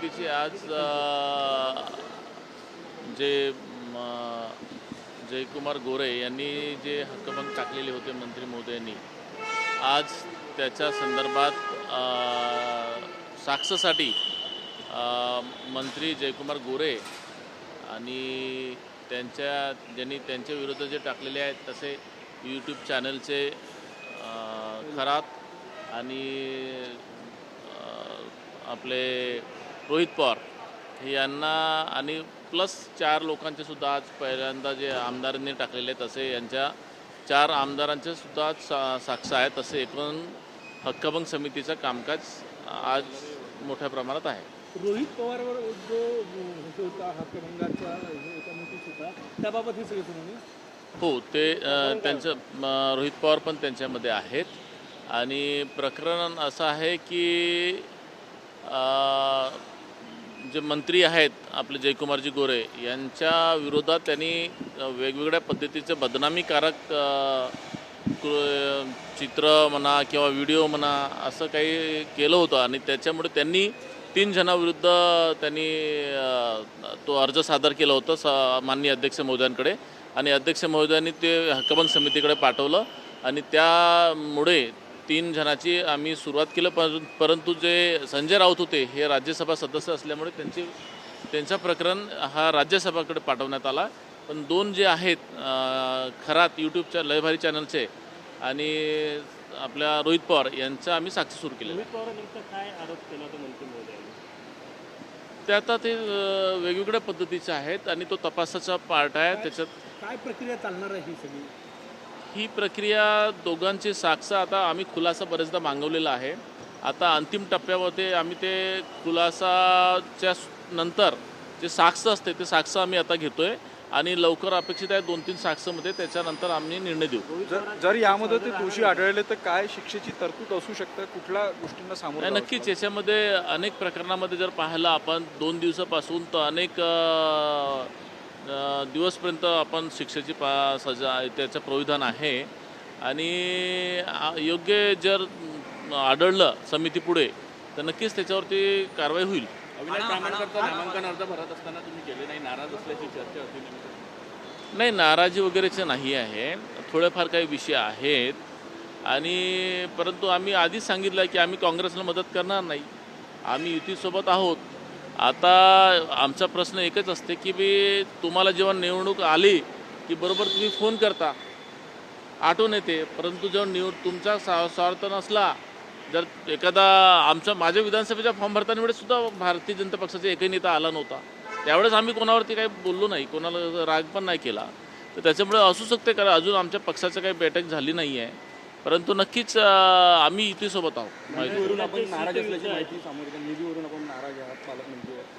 समितीची आज जे जयकुमार गोरे यांनी जे हक्कभंग टाकलेले होते मंत्री महोदयांनी, आज त्याच्या संदर्भात साक्षीसाठी मंत्री जयकुमार गोरे आणि ज्यांनी त्यांच्या विरोधात जे टाकलेले आहेत तसे यूट्यूब चॅनलचे खरात आणि आपले रोहित पवार यांना आणि प्लस 4 लोकांचे सुद्धा आज पहिल्यांदा जे आमदारांनी टाकलेले आहेत तसे यांच्या 4 आमदारांचे सुद्धा आज साक्ष आहेत. तसे एकूण हक्कभंग समितीचं कामकाज आज मोठ्या प्रमाणात आहे. रोहित पवारवर जो होता हक्कभंगाचा नोटीस होता त्याबाबत हे सगळे सुनावणी हो ते त्यांचं रोहित पवार पण त्यांच्यामध्ये आहेत आणि प्रकरण असं आहे की जे मंत्री आहेत आपले जयकुमारजी गोरे यांच्या विरोधात त्यांनी वेगवेगळ्या पद्धतीचे बदनामीकारक चित्र म्हणा किंवा व्हिडिओ म्हणा असं काही केलं होतं आणि त्याच्यामुळे त्यांनी 3 जणांविरुद्ध त्यांनी तो अर्ज सादर केला होता माननीय अध्यक्ष महोदयांकडे आणि अध्यक्ष महोदयांनी ते हक्कभंग समितीकडे पाठवलं आणि त्यामुळे 3 जणांची आम्ही सुरुवात केलं. परंतु जे संजय राऊत होते हे राज्यसभा सदस्य असल्यामुळे त्यांचं प्रकरण हा राज्यसभाकडे पाठवण्यात आला. पण 2 जे आहेत खरात यूट्यूबच्या लयभारी चॅनलचे आणि आपल्या रोहित पवार यांचा आम्ही साक्षी सुरू केली. रोहित पवार नेमकं काय आरोप केला होता मंत्री महोदयांनी? ते आता ते वेगवेगळ्या पद्धतीचे आहेत आणि तो तपासाचा पार्ट आहे. त्याच्यात काय प्रक्रिया चालणार आहे ही सगळी? ही प्रक्रिया दोघांची साक्ष आता आम्ही खुलासा बरेचदा मागवलेला आहे. आता अंतिम टप्प्यावरती आम्ही ते खुलासाच्या नंतर जे साक्ष असते ते साक्ष आम्ही आता घेतोय आणि लवकर अपेक्षित आहे 2-3 साक्षमध्ये त्याच्यानंतर आम्ही निर्णय देऊ. जर यामध्ये ते दोषी आढळले तर काय शिक्षेची तरतूद असू शकते? कुठल्या गोष्टींना सामोरं जावं? नक्कीच याच्यामध्ये अनेक प्रकरणामध्ये जर पाहिलं आपण 2 दिवसापासून तर अनेक दिवसपर्यंत आपण शिक्षेची सजा त्याचं प्रोविधान आहे आणि योग्य जर आढळलं समितीपुढे तर नक्कीच त्याच्यावरती कारवाई होईल. अविनाश प्रामाणिकरचा नामांकन अर्ज भरत असताना तुम्ही केले नाही, नाराज असल्याची चर्चा होती. नाही, नाराजी वगैरेचं नाही आहे. थोडेफार काही विषय आहेत आणि परंतु आम्ही आधीच सांगितलं की आम्ही काँग्रेसला मदत करणार नाही, आम्ही युतीसोबत आहोत. आता आमचा प्रश्न एकच असते की तुम्हाला जेव्हा निवडणूक आली की बरोबर तुम्ही फोन करता, आठवण येते, परंतु जेव्हा तुमचा स्वार्थ नसला, जर एखादा माझ्या विधानसभेच्या फॉर्म भरताना वेळेस सुद्धा भारतीय जनता पक्षाचा एकही नेता आला नव्हता, त्यावेळेस आम्ही कोणावरती काही बोललो नाही, कोणाला राग पण नाही केला. तर त्याच्यामुळे असू शकते कारण अजून आमच्या पक्षाचं काही बैठक झाली नाही आहे, परंतु नक्कीच आम्ही युतीसोबत आहोत.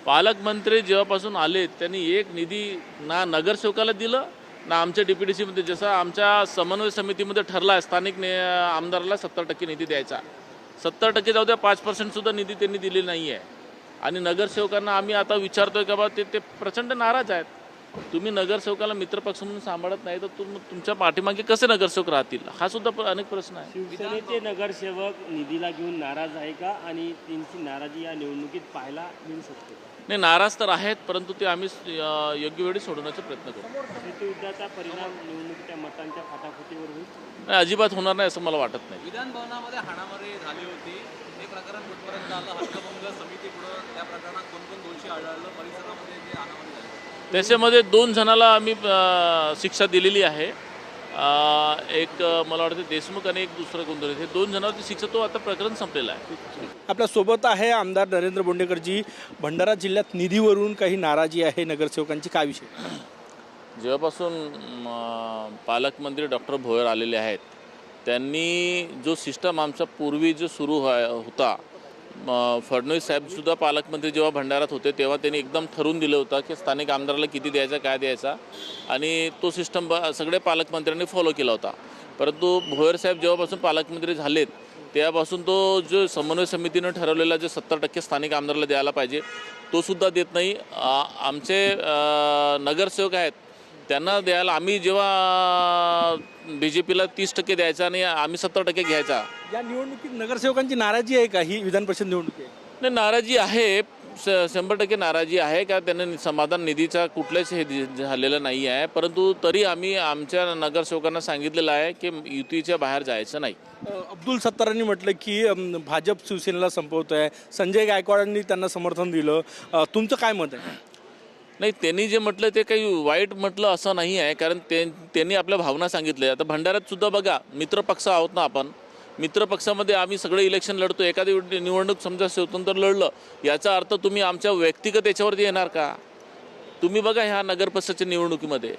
पालकमंत्री जेव्हापासून आले त्यांनी एक निधी ना नगरसेवकाला दिलं ना आमच्या DPDCमध्ये, जसं आमच्या समन्वय समितीमध्ये ठरला आहे स्थानिक आमदाराला 70% निधी द्यायचा. 70% जाऊ द्या, 5% सुद्धा निधी त्यांनी दिलेली नाही आहे. आणि नगरसेवकांना आम्ही आता विचारतोय का बा ते प्रचंड नाराज आहेत. तुम्ही नगरसेवकाला मित्रपक्ष म्हणून सांभाळत नाही तर तुमच्या पाठीमागे कसे नगरसेवक राहतील, हा सुद्धा अनेक प्रश्न आहे. शिवसेनेचे नगरसेवक निधीला घेऊन नाराज आहे का आणि त्यांची नाराजी या निवडणुकीत पाहायला मिळू शकते? नाही, नाराज तर आहेत, परंतु ते आम्ही योग्य वेळी सोडवण्याचा प्रयत्न करू. युतीचा परिणाम निवडणुकीच्या मतांच्या फाटाफुटीवर होईल? नाही, अजिबात होणार नाही असं मला वाटत नाही. विधान भवनामध्ये हाणामारी झाली होती, हे प्रकरण कुठपर्यंत आलं? हक्कभंग समितीपुढं त्या प्रकरणात कोण दोषी आढळलं? परिसरामध्ये जे हाणामारी झाली त्याच्यामध्ये 2 जणाला आम्ही शिक्षा दिलेली आहे. एक मला वाटतं देशमुख आणि एक दुसरं कोणतरी, हे 2 जणांची शिक्षा, तो आता प्रकरण संपलेलं आहे. आपल्या सोबत आहे आमदार नरेंद्र बोंडेकरजी. भंडारा जिल्ह्यात निधीवरून काही नाराजी आहे नगरसेवकांची, काय विषय? जेव्हापासून पालकमंत्री डॉक्टर भोयर आलेले आहेत त्यांनी जो सिस्टम आमचा पूर्वी जो सुरू होता, फडणवीस साहेबसुद्धा पालकमंत्री जेव्हा भंडारात होते तेव्हा त्यांनी एकदम ठरवून दिलं होतं की स्थानिक आमदाराला किती द्यायचा, काय द्यायचा, आणि तो सिस्टम सगळे पालकमंत्र्यांनी फॉलो केला होता. परंतु भोयर साहेब जेव्हापासून पालकमंत्री झालेत तेव्हापासून तो जो समन्वय समितीनं ठरवलेला जो 70% स्थानिक आमदाराला द्यायला पाहिजे तो सुद्धा देत नाही. आमचे नगरसेवक आहेत त्यांना द्यायला आम्ही जेव्हा BJPला 30% द्यायचा आणि आम्ही 70% घ्यायचा. या निवडणुकीत नगरसेवकांची नाराजी आहे का? ही विधान परिषद निवडणूक आहे. नाही, नाराजी आहे, 100% नाराजी आहे का त्यांनी समाधान निधीचा कुठल्याच हे झालेलं नाही आहे. परंतु तरी आम्ही आमच्या नगरसेवकांना सांगितलेलं आहे की युतीच्या बाहेर जायचं नाही. अब्दुल सत्तारांनी म्हटलं की भाजप शिवसेनेला संपवत आहे. संजय गायकवाडांनी त्यांना समर्थन दिलं. तुमचं काय मत आहे? नाही, त्यांनी जे म्हटलं ते काही वाईट म्हटलं असं नाही आहे, कारण त्यांनी आपल्या भावना सांगितल्या. आता भंडाऱ्यात सुद्धा बघा, मित्रपक्ष आहोत ना आपण. मित्रपक्षामध्ये आम्ही सगळे इलेक्शन लढतो. एखादी निवडणूक समजा स्वतंत्र लढलं, याचा अर्थ तुम्ही आमच्या व्यक्तिगत याच्यावरती येणार का? तुम्ही बघा ह्या नगरपरिषदेच्या निवडणुकीमध्ये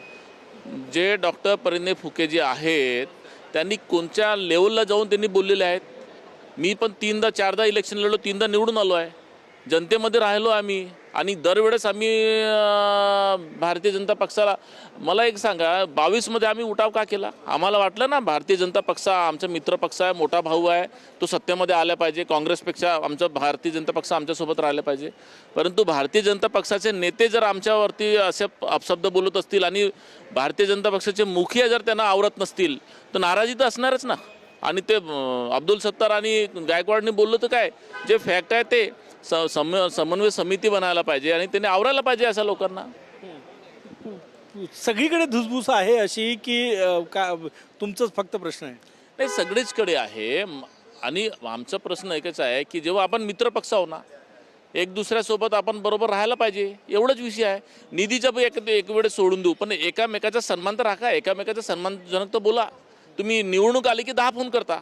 जे डॉक्टर परिणय फुके जे आहेत, त्यांनी कोणत्या लेवलला जाऊन त्यांनी बोललेले आहेत. मी पण 3दा-4दा इलेक्शन लढलो, 3दा निवडून आलो आहे. जनतेमध्ये राहिलो आम्ही आणि दरवेळेस आम्ही भारतीय जनता पक्षाला, मला एक सांगा, 22मध्ये आम्ही उठाव का केला? आम्हाला वाटलं ना भारतीय जनता पक्ष आमचा मित्रपक्ष आहे, मोठा भाऊ आहे, तो सत्तेमध्ये आला पाहिजे, काँग्रेसपेक्षा आमचा भारतीय जनता पक्ष आमच्यासोबत राहिला पाहिजे. परंतु भारतीय जनता पक्षाचे नेते जर आमच्यावरती असे अपशब्द बोलत असतील आणि भारतीय जनता पक्षाचे मुखिया जर त्यांना आवडत नसतील तर नाराजी तर असणारच ना. आणि ते अब्दुल सत्तार आणि गायकवाडनी बोललं तर काय, जे फॅक्ट आहे ते समन्वय समिती बनायला पाहिजे आणि त्यांनी आवरायला पाहिजे अशा लोकांना. सगळीकडे धुसफूस आहे अशी की का तुमचाच फक्त प्रश्न आहे? नाही, सगळीचकडे आहे. आणि आमचा प्रश्न एकच आहे की जेव्हा आपण मित्रपक्ष आहो ना, एक दुसऱ्यासोबत आपण बरोबर राहायला पाहिजे, एवढंच विषय आहे. निधीचा एक वेळेस सोडून देऊ, पण एकामेकाचा सन्मान तर राखा, एकामेकाचा सन्मानजनक तर बोला. तुम्ही निवडणूक आली की 10 फोन करता,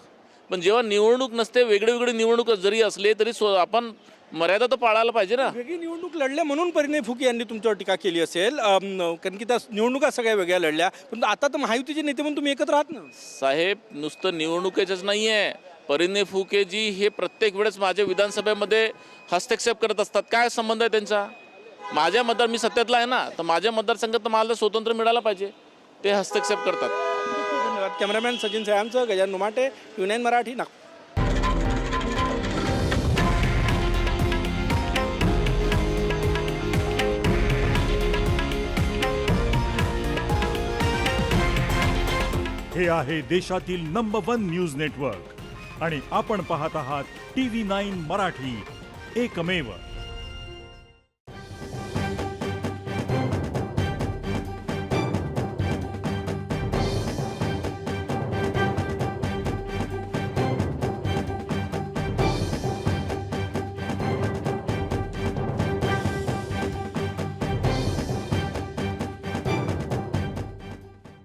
पण जेव्हा निवडणूक नसते, वेगळी निवडणूक जरी असले तरी आपण मर्यादा तर पाळायला पाहिजे ना. वेगळी निवडणूक लढल्या म्हणून परिणय फुके यांनी तुमच्यावर टीका केली असेल, कारण की त्या निवडणुका सगळ्या वेगळ्या लढल्या. पण आता तर महायुतीचे नेते म्हणून तुम्ही एकत्र आहात ना साहेब. नुसतं निवडणुकीचंच नाही आहे, परिणय फुकेजी हे प्रत्येक वेळेस माझ्या विधानसभेमध्ये हस्तक्षेप करत असतात. काय संबंध आहे त्यांचा? माझ्या मतदार, मी सत्यातला आहे ना, तर माझ्या मतदारसंघात मला स्वतंत्र मिळायला पाहिजे. ते हस्तक्षेप करतात. धन्यवाद. कॅमेरामॅन सचिन सायांचं, गजानन नुमाटे, Q9 मराठी, नागपूर. हे आहे देशातील नंबर 1 न्यूज नेटवर्क आणि आपण पाहत आहात TV9 मराठी, एकमेव.